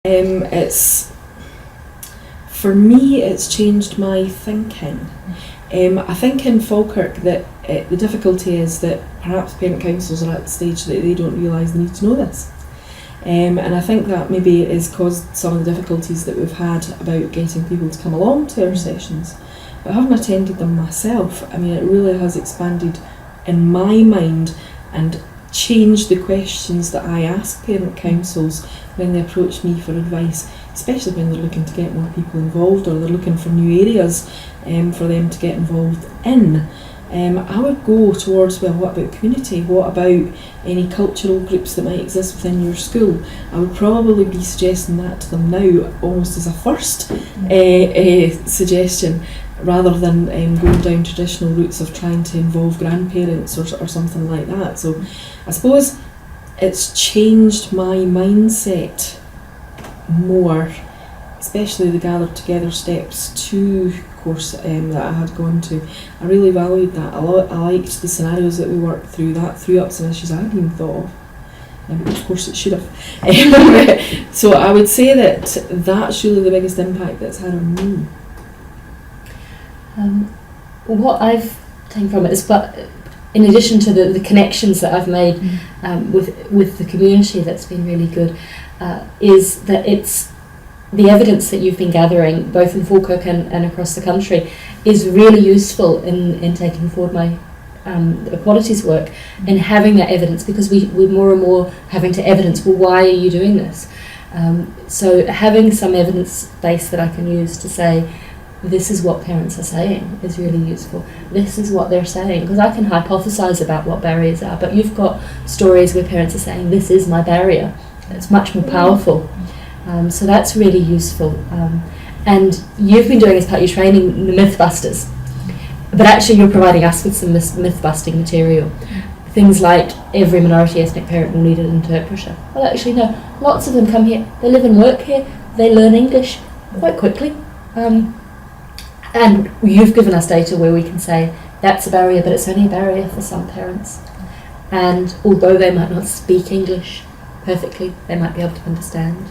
It's, for me, it's changed my thinking. I think in Falkirk that the difficulty is that perhaps parent councils are at the stage that they don't realise they need to know this. And I think that maybe has caused some of the difficulties that we've had about getting people to come along to our sessions. But having attended them myself, I mean, it really has expanded in my mind and changed the questions that I ask parent councils when they approach me for advice, especially when they're looking to get more people involved or they're looking for new areas for them to get involved in. I would go towards, well, what about community? What about any cultural groups that might exist within your school? I would probably be suggesting that to them now, almost as a first suggestion, rather than going down traditional routes of trying to involve grandparents or something like that. So I suppose it's changed my mindset more, especially the gathered together steps 2 course that I had gone to. I really valued that a lot. I liked the scenarios that we worked through. That threw up some issues I hadn't even thought of. Of course it should have. So I would say that that's really the biggest impact that's had on me. What I've taken from it is, but in addition to the connections that I've made with the community, that's been really good, is that it's the evidence that you've been gathering, both in Falkirk and across the country, is really useful in taking forward my equalities work and having that evidence, because we're more and more having to evidence, well, why are you doing this? So having some evidence base that I can use to say, this is what parents are saying is really useful. This is what they're saying, because I can hypothesize about what barriers are, but you've got stories where parents are saying, this is my barrier. It's much more powerful. So that's really useful. And you've been doing as part of your training the Mythbusters, but actually you're providing us with some myth-busting material. Things like every minority ethnic parent will need an interpreter. Well, actually no, lots of them come here, they live and work here, they learn English quite quickly. And you've given us data where we can say that's a barrier, but it's only a barrier for some parents. And although they might not speak English perfectly, they might be able to understand.